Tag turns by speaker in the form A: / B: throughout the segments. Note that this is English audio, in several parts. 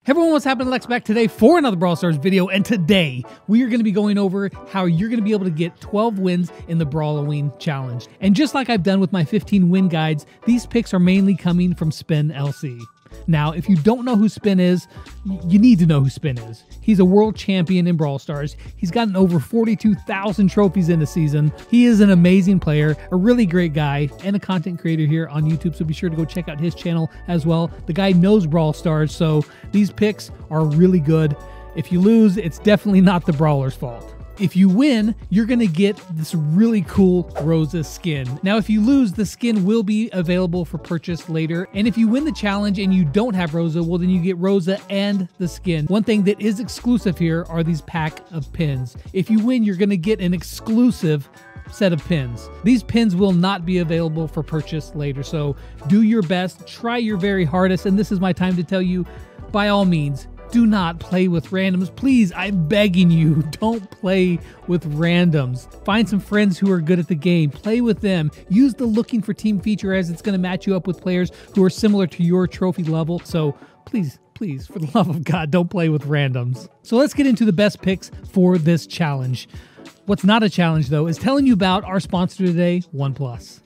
A: Hey everyone, what's happening? Lex back today for another Brawl Stars video, and today we are going to be going over how you're going to be able to get 12 wins in the Brawloween challenge. And just like I've done with my 15 win guides, these picks are mainly coming from SpenLC. Now, if you don't know who Spen is, you need to know who Spen is. He's a world champion in Brawl Stars. He's gotten over 42,000 trophies in the season. He is an amazing player, a really great guy, and a content creator here on YouTube, so be sure to go check out his channel as well. The guy knows Brawl Stars, so these picks are really good. If you lose, it's definitely not the Brawler's fault. If you win, you're going to get this really cool Rosa skin. Now, if you lose, the skin will be available for purchase later. And if you win the challenge and you don't have Rosa, well, then you get Rosa and the skin. One thing that is exclusive here are these pack of pins. If you win, you're going to get an exclusive set of pins. These pins will not be available for purchase later. So do your best, try your very hardest. And this is my time to tell you, by all means, do not play with randoms. Please, I'm begging you, don't play with randoms. Find some friends who are good at the game. Play with them. Use the looking for team feature, as it's going to match you up with players who are similar to your trophy level. So please, for the love of God, don't play with randoms. So let's get into the best picks for this challenge. What's not a challenge, though, is telling you about our sponsor today, OnePlus.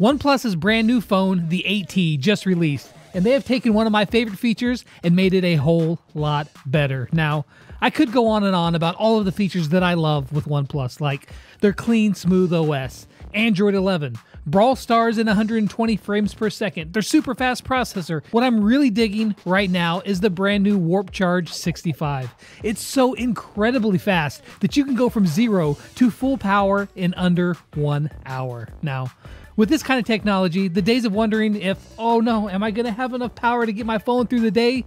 A: OnePlus's brand new phone, the 8T, just released. And they have taken one of my favorite features and made it a whole lot better. Now, I could go on and on about all of the features that I love with OnePlus, like their clean, smooth OS, Android 11, Brawl Stars in 120 frames per second, their super fast processor. What I'm really digging right now is the brand new Warp Charge 65. It's so incredibly fast that you can go from 0 to full power in under 1 hour. Now, with this kind of technology, the days of wondering if, oh no, am I going to have enough power to get my phone through the day?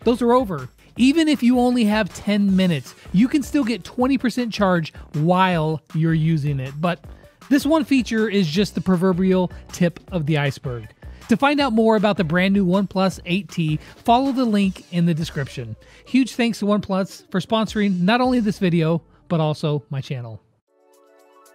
A: Those are over. Even if you only have 10 minutes, you can still get 20% charge while you're using it. But this one feature is just the proverbial tip of the iceberg. To find out more about the brand new OnePlus 8T, follow the link in the description. Huge thanks to OnePlus for sponsoring not only this video, but also my channel.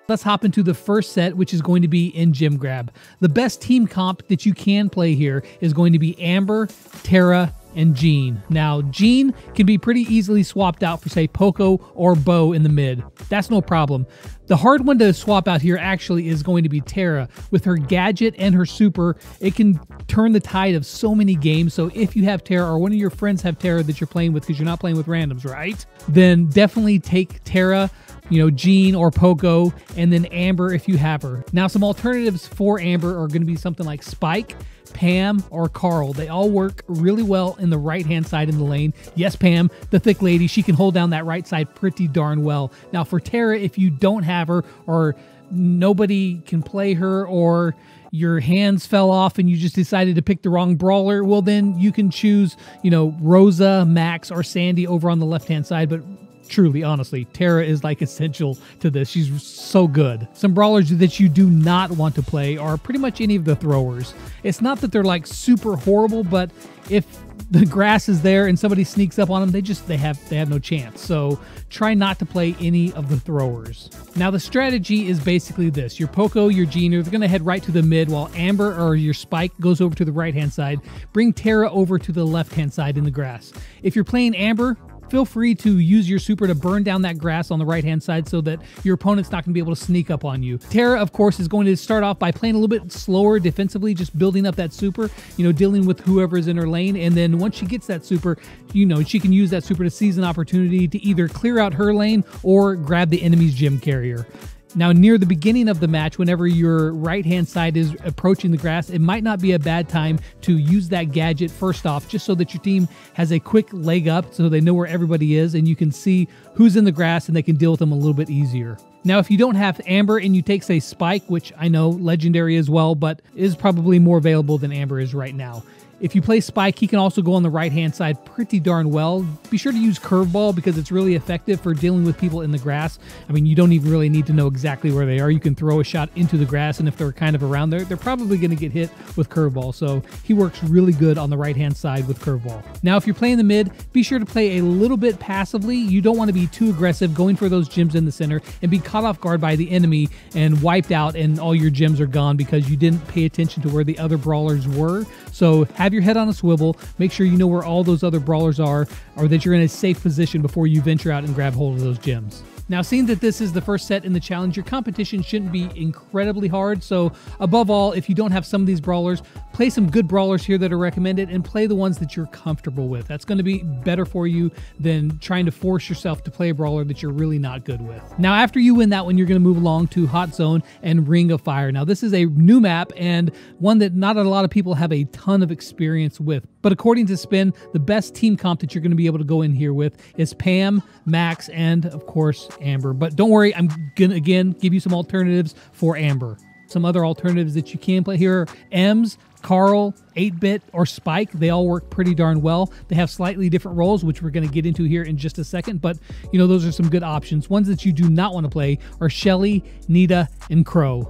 A: Let's hop into the first set, which is going to be in Gym Grab. The best team comp that you can play here is going to be Amber, Tara, and Jean. Now, Jean can be pretty easily swapped out for, say, Poco or Bo in the mid. That's no problem. The hard one to swap out here actually is going to be Tara. With her gadget and her super, it can turn the tide of so many games. So if you have Tara, or one of your friends have Tara that you're playing with, because you're not playing with randoms, right? Then definitely take Tara, you know, Jean or Poco, and then Amber if you have her. Now, some alternatives for Amber are going to be something like Spike, Pam, or Carl. They all work really well in the right-hand side in the lane. Yes, Pam, the thick lady, she can hold down that right side pretty darn well. Now, for Tara, if you don't have her, or nobody can play her, or your hands fell off and you just decided to pick the wrong brawler, well, then you can choose, you know, Rosa, Max, or Sandy over on the left-hand side. But truly, honestly, Tara is like essential to this. She's so good. Some brawlers that you do not want to play are pretty much any of the throwers. It's not that they're like super horrible, but if the grass is there and somebody sneaks up on them, they have no chance. So try not to play any of the throwers. Now, the strategy is basically this. Your Poco, your Jean, they're going to head right to the mid, while Amber or your Spike goes over to the right-hand side. Bring Tara over to the left-hand side in the grass. If you're playing Amber, feel free to use your super to burn down that grass on the right-hand side so that your opponent's not going to be able to sneak up on you. Tara, of course, is going to start off by playing a little bit slower defensively, just building up that super, you know, dealing with whoever's in her lane. And then once she gets that super, you know, she can use that super to seize an opportunity to either clear out her lane or grab the enemy's gym carrier. Now, near the beginning of the match, whenever your right-hand side is approaching the grass, it might not be a bad time to use that gadget first off, just so that your team has a quick leg up so they know where everybody is and you can see who's in the grass and they can deal with them a little bit easier. Now, if you don't have Amber and you take, say, Spike, which I know legendary as well, but is probably more available than Amber is right now. If you play Spike, he can also go on the right-hand side pretty darn well. Be sure to use Curveball because it's really effective for dealing with people in the grass. I mean, you don't even really need to know exactly where they are. You can throw a shot into the grass, and if they're kind of around there, they're probably going to get hit with Curveball. So he works really good on the right-hand side with Curveball. Now, if you're playing the mid, be sure to play a little bit passively. You don't want to be too aggressive going for those gems in the center and be caught off guard by the enemy and wiped out and all your gems are gone because you didn't pay attention to where the other brawlers were. So have have your head on a swivel, make sure you know where all those other brawlers are, or that you're in a safe position before you venture out and grab hold of those gems. Now, seeing that this is the first set in the challenge, your competition shouldn't be incredibly hard. So above all, if you don't have some of these brawlers, play some good brawlers here that are recommended and play the ones that you're comfortable with. That's going to be better for you than trying to force yourself to play a brawler that you're really not good with. Now, after you win that one, you're going to move along to Hot Zone and Ring of Fire. Now, this is a new map and one that not a lot of people have a ton of experience with. But according to Spen, the best team comp that you're going to be able to go in here with is Pam, Max, and of course, Amber. But don't worry, I'm going to, again, give you some alternatives for Amber. Some other alternatives that you can play here are Ems, Carl, 8-Bit, or Spike. They all work pretty darn well. They have slightly different roles, which we're going to get into here in just a second. But, you know, those are some good options. Ones that you do not want to play are Shelly, Nita, and Crow.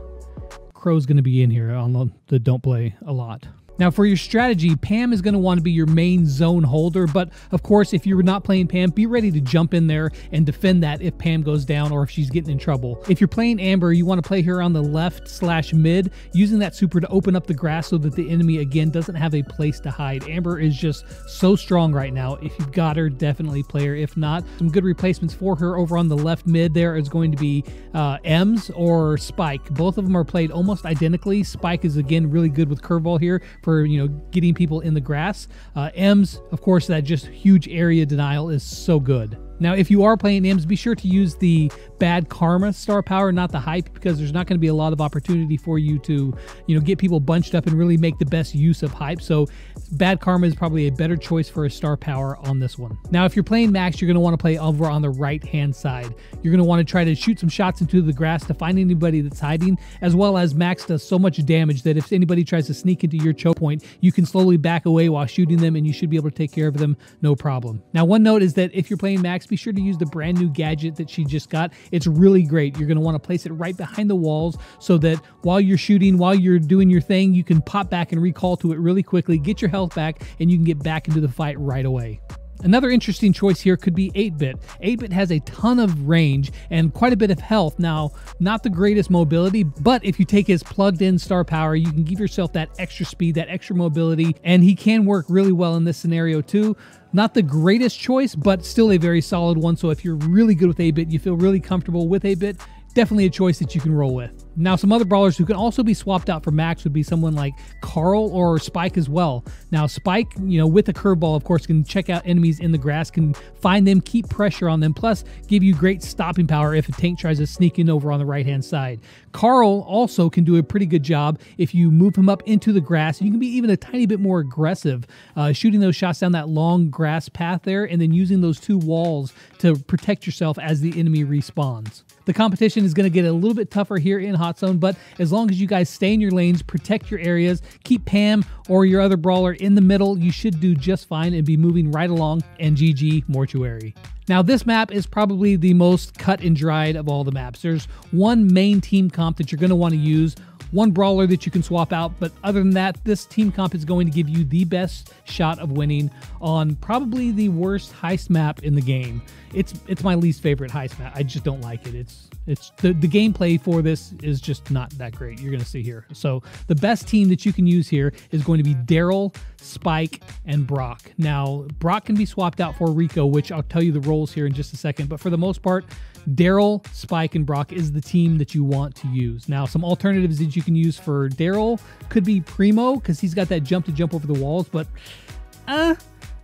A: Crow's going to be in here on the don't play a lot. Now, for your strategy, Pam is going to want to be your main zone holder, but of course, if you're not playing Pam, be ready to jump in there and defend that if Pam goes down or if she's getting in trouble. If you're playing Amber, you want to play her on the left/mid, using that super to open up the grass so that the enemy, again, doesn't have a place to hide. Amber is just so strong right now. If you've got her, definitely play her. If not, some good replacements for her over on the left mid there is going to be Ems or Spike. Both of them are played almost identically. Spike is, again, really good with curveball here for, you know, getting people in the grass. Ems, of course, that just huge area denial is so good. Now, if you are playing Ems, be sure to use the Bad Karma star power, not the hype, because there's not going to be a lot of opportunity for you to, you know, get people bunched up and really make the best use of hype. So Bad Karma is probably a better choice for a star power on this one. Now, if you're playing Max, you're going to want to play over on the right-hand side. You're going to want to try to shoot some shots into the grass to find anybody that's hiding, as well as Max does so much damage that if anybody tries to sneak into your choke point, you can slowly back away while shooting them, and you should be able to take care of them no problem. Now, one note is that if you're playing Max, be sure to use the brand new gadget that she just got. It's really great. You're going to want to place it right behind the walls so that while you're shooting, while you're doing your thing, you can pop back and recall to it really quickly, get your health back, and you can get back into the fight right away. Another interesting choice here could be 8-Bit. 8-Bit has a ton of range and quite a bit of health. Now, not the greatest mobility, but if you take his plugged-in star power, you can give yourself that extra speed, that extra mobility, and he can work really well in this scenario too. Not the greatest choice, but still a very solid one. So if you're really good with 8-Bit, you feel really comfortable with 8-Bit, definitely a choice that you can roll with. Now, some other brawlers who can also be swapped out for Max would be someone like Carl or Spike as well. Now, Spike, you know, with a curveball, of course, can check out enemies in the grass, can find them, keep pressure on them, plus give you great stopping power if a tank tries to sneak in over on the right-hand side. Carl also can do a pretty good job if you move him up into the grass. You can be even a tiny bit more aggressive, shooting those shots down that long grass path there, and then using those two walls to protect yourself as the enemy respawns. The competition is going to get a little bit tougher here in Hot Zone, but as long as you guys stay in your lanes, protect your areas, keep Pam or your other brawler in the middle, you should do just fine and be moving right along, and GG Mortuary. Now, this map is probably the most cut and dried of all the maps. There's one main team comp that you're going to want to use, one brawler that you can swap out, but other than that, this team comp is going to give you the best shot of winning on probably the worst heist map in the game. It's my least favorite heist map. I just don't like it. It's the gameplay for this is just not that great. You're going to see here. So the best team that you can use here is going to be Daryl, Spike, and Brock. Now, Brock can be swapped out for Rico, which I'll tell you the roles here in just a second, but for the most part, Daryl, Spike, and Brock is the team that you want to use. Now, some alternatives that you can use for Daryl could be Primo, because he's got that jump to jump over the walls, but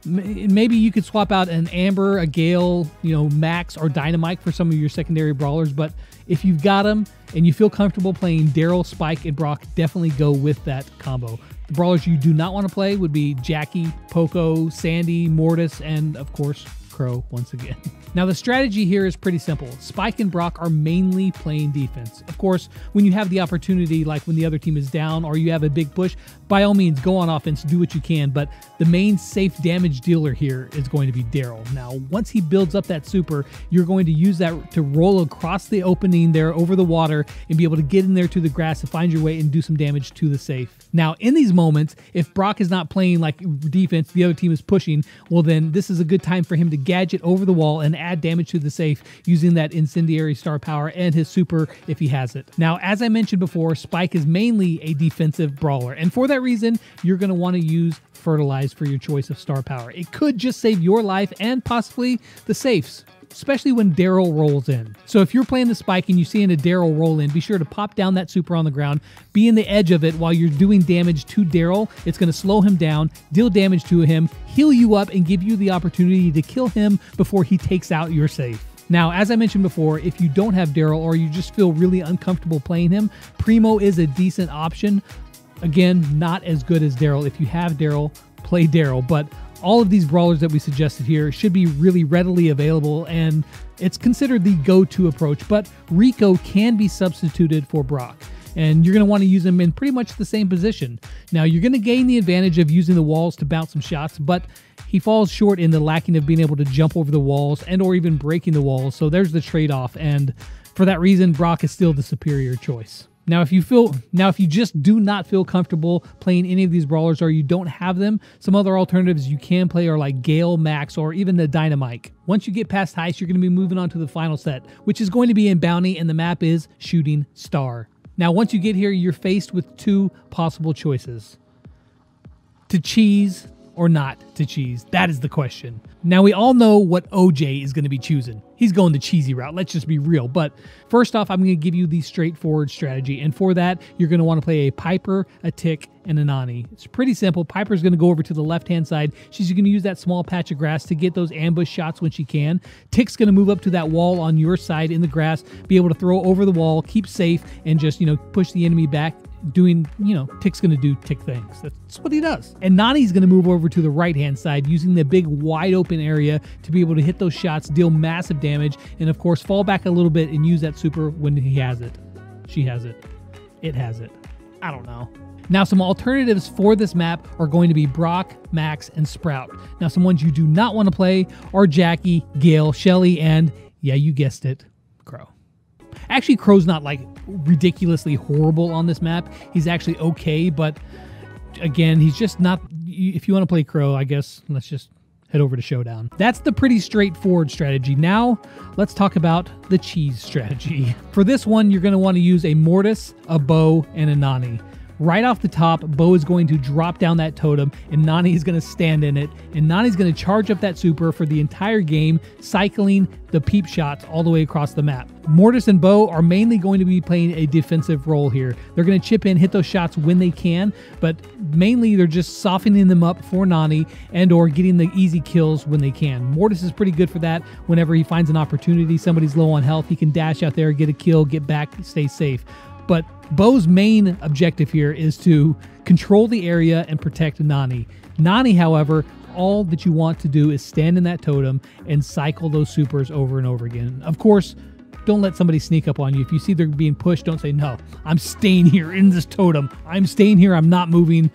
A: maybe you could swap out an Amber, a Gale, you know, Max, or Dynamite for some of your secondary brawlers. But if you've got them and you feel comfortable playing Daryl, Spike, and Brock, definitely go with that combo. The brawlers you do not want to play would be Jackie, Poco, Sandy, Mortis, and of course, Crow once again. Now, the strategy here is pretty simple. Spike and Brock are mainly playing defense. Of course, when you have the opportunity, like when the other team is down or you have a big push, by all means, go on offense, do what you can, but the main safe damage dealer here is going to be Daryl. Now, once he builds up that super, you're going to use that to roll across the opening there over the water and be able to get in there to the grass and find your way and do some damage to the safe. Now, in these moments, if Brock is not playing like defense, the other team is pushing, well then this is a good time for him to gadget over the wall and add damage to the safe using that incendiary star power and his super if he has it. Now, as I mentioned before, Spike is mainly a defensive brawler, and for that reason, you're going to want to use Fertilize for your choice of star power. It could just save your life and possibly the safes, especially when Daryl rolls in. So if you're playing the Spike and you see a Daryl roll in, be sure to pop down that super on the ground, be in the edge of it while you're doing damage to Daryl. It's going to slow him down, deal damage to him, heal you up, and give you the opportunity to kill him before he takes out your safe. Now, as I mentioned before, if you don't have Daryl or you just feel really uncomfortable playing him, Primo is a decent option. Again, not as good as Daryl. If you have Daryl, play Daryl, but all of these brawlers that we suggested here should be really readily available, and it's considered the go-to approach, but Rico can be substituted for Brock, and you're going to want to use him in pretty much the same position. Now, you're going to gain the advantage of using the walls to bounce some shots, but he falls short in the lacking of being able to jump over the walls and or even breaking the walls, so there's the trade-off, and for that reason, Brock is still the superior choice. Now, if you just do not feel comfortable playing any of these brawlers or you don't have them, some other alternatives you can play are like Gale, Max, or even the Dynamite. Once you get past Heist, you're going to be moving on to the final set, which is going to be in Bounty, and the map is Shooting Star. Now, once you get here, you're faced with two possible choices: to cheese or not to cheese. That is the question. Now, we all know what OJ is going to be choosing. He's going the cheesy route. Let's just be real. But first off, I'm going to give you the straightforward strategy. And for that, you're going to want to play a Piper, a Tick, and a Nani. It's pretty simple. Piper's going to go over to the left-hand side. She's going to use that small patch of grass to get those ambush shots when she can. Tick's going to move up to that wall on your side in the grass, be able to throw over the wall, keep safe, and just, push the enemy back. Doing, Tick's going to do Tick things. That's what he does. And Nani's going to move over to the right-hand side using the big wide open area to be able to hit those shots, deal massive damage, and of course fall back a little bit and use that super when he has it. She has it. It has it. I don't know. Now, some alternatives for this map are going to be Brock, Max, and Sprout. Now, some ones you do not want to play are Jackie, Gale, Shelly, and, yeah, you guessed it, Crow. Actually, Crow's not like ridiculously horrible on this map. He's actually okay, but again, he's just not. If you want to play Crow, I guess let's just head over to Showdown. That's the pretty straightforward strategy. Now, let's talk about the cheese strategy. For this one, you're going to want to use a Mortis, a Bo, and a Nani. Right off the top, Bo is going to drop down that totem, and Nani is going to stand in it, and Nani's going to charge up that super for the entire game, cycling the peep shots all the way across the map. Mortis and Bo are mainly going to be playing a defensive role here. They're going to chip in, hit those shots when they can, but mainly they're just softening them up for Nani and or getting the easy kills when they can. Mortis is pretty good for that. Whenever he finds an opportunity, somebody's low on health, he can dash out there, get a kill, get back, stay safe. But Bo's main objective here is to control the area and protect Nani. Nani, however, all that you want to do is stand in that totem and cycle those supers over and over again. Of course, don't let somebody sneak up on you. If you see they're being pushed, don't say, no, I'm staying here in this totem. I'm staying here. I'm not moving.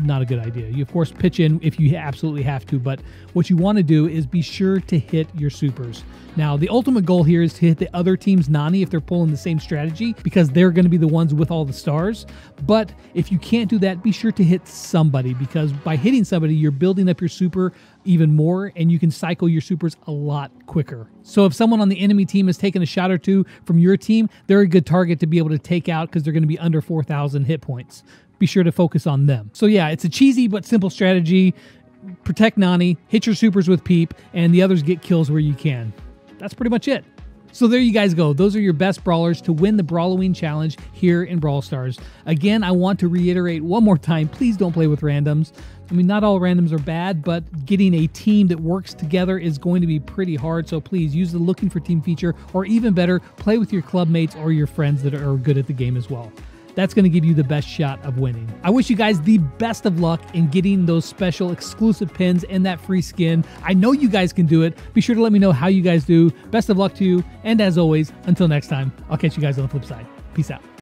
A: Not a good idea. You, of course, pitch in if you absolutely have to, but what you want to do is be sure to hit your supers. Now, the ultimate goal here is to hit the other team's Nani if they're pulling the same strategy, because they're going to be the ones with all the stars. But if you can't do that, be sure to hit somebody, because by hitting somebody, you're building up your super even more, and you can cycle your supers a lot quicker. So if someone on the enemy team has taken a shot or two from your team, they're a good target to be able to take out because they're going to be under 4,000 hit points. Be sure to focus on them. So yeah, it's a cheesy but simple strategy. Protect Nani, hit your supers with Peep, and the others get kills where you can. That's pretty much it. So there you guys go. Those are your best brawlers to win the Brawloween challenge here in Brawl Stars. Again, I want to reiterate one more time, please don't play with randoms. I mean, not all randoms are bad, but getting a team that works together is going to be pretty hard. So please use the looking for team feature, or even better, play with your club mates or your friends that are good at the game as well. That's going to give you the best shot of winning. I wish you guys the best of luck in getting those special exclusive pins and that free skin. I know you guys can do it. Be sure to let me know how you guys do. Best of luck to you. And as always, until next time, I'll catch you guys on the flip side. Peace out.